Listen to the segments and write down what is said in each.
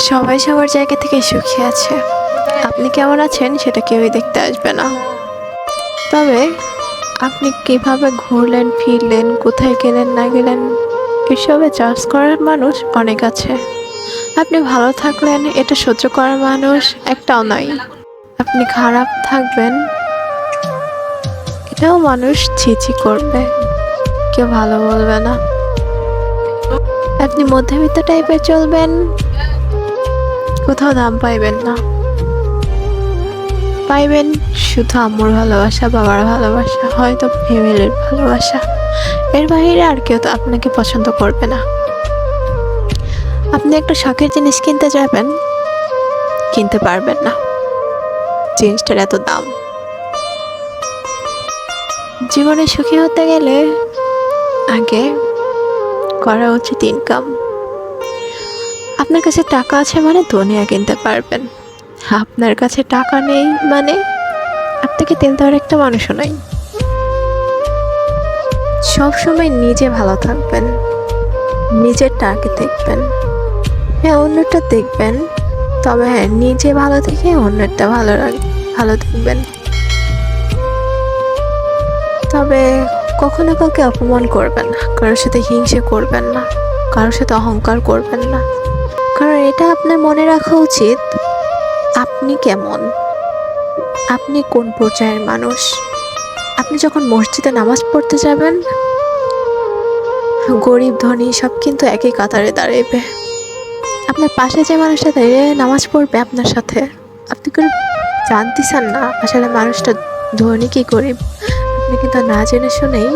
সবাই সবার জায়গা থেকে সুখী আছে। আপনি কেমন আছেন সেটা কেউই দেখতে আসবে না। তবে আপনি কিভাবে ঘুরলেন ফিরলেন, কোথায় গেলেন না গেলেন, এসবে জাজ করার মানুষ অনেক আছে। আপনি ভালো থাকলেন এটা সহ্য করার মানুষ একটাও নাই। আপনি খারাপ থাকবেন এটাও মানুষ ছিছি করবে, কেউ ভালো বলবে না। আপনি মধ্যবিত্ত টাইপের চলবেন, কোথাও দাম পাইবেন না। পাইবেন শুধু আম্মুর ভালোবাসা, বাবার ভালোবাসা, হয়তো ফ্যামিলির ভালোবাসা। এর বাইরে আর কেউ তো আপনাকে পছন্দ করবে না। আপনি একটা শখের জিনিস কিনতে যাবেন, কিনতে পারবেন না, জিনিসটার এত দাম। জীবনে সুখী হতে গেলে আগে করা উচিত ইনকাম। আপনার কাছে টাকা আছে মানে দুনিয়া কিনতে পারবেন। আপনার কাছে টাকা নেই মানে আপনাকে তেল দেওয়ার একটা মানুষও নাই। সবসময় নিজে ভালো থাকবেন, নিজেরটাকে দেখবেন। হ্যাঁ, অন্যটা দেখবেন, তবে হ্যাঁ নিজে ভালো থেকে অন্যটা ভালো দেখবেন। তবে কখনো কাউকে অপমান করবেন না, কারোর সাথে হিংসে করবেন না, কারোর সাথে অহংকার করবেন না। কারণ এটা আপনার মনে রাখা উচিত আপনি কেমন, আপনি কোন পর্যায়ের মানুষ। আপনি যখন মসজিদে নামাজ পড়তে যাবেন, গরিব ধনী সব কিন্তু একই কাতারে দাঁড়াইবে। আপনার পাশে যে মানুষটা দাঁড়িয়ে নামাজ পড়বে আপনার সাথে, আপনি করে জানতেছেন না আসলে মানুষটা ধনী কি গরিব। আপনি কিন্তু না জেনে শুনেই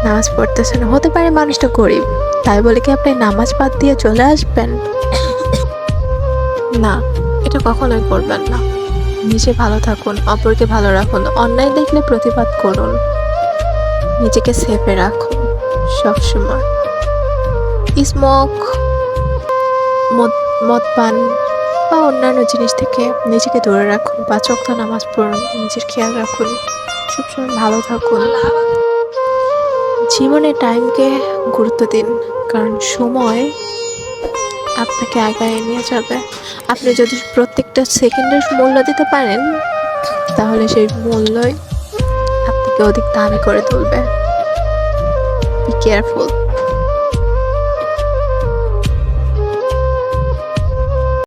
নামাজ পড়তেছেন। হতে পারে মানুষটা গরিব, তাই বলে কি আপনি নামাজ বাদ দিয়ে চলে আসবেন? না, এটা কখনোই করবেন না। নিজে ভালো থাকুন, অপরকে ভালো রাখুন, অন্যায় দেখলে প্রতিবাদ করুন, নিজেকে সেফে রাখুন সবসময়। স্মোক, মদ পান বা অন্যান্য জিনিস থেকে নিজেকে দূরে রাখুন। 5 ওয়াক্ত নামাজ পড়ুন, নিজের খেয়াল রাখুন, সবসময় ভালো থাকুন। জীবনে টাইমকে গুরুত্ব দিন, কারণ সময় আপনাকে আগায় নিয়ে যাবে। আপনি যদি প্রত্যেকটা সেকেন্ডের মূল্য দিতে পারেন, তাহলে সেই মূল্যই আপনাকে অধিক দামি করে তুলবে। Be careful.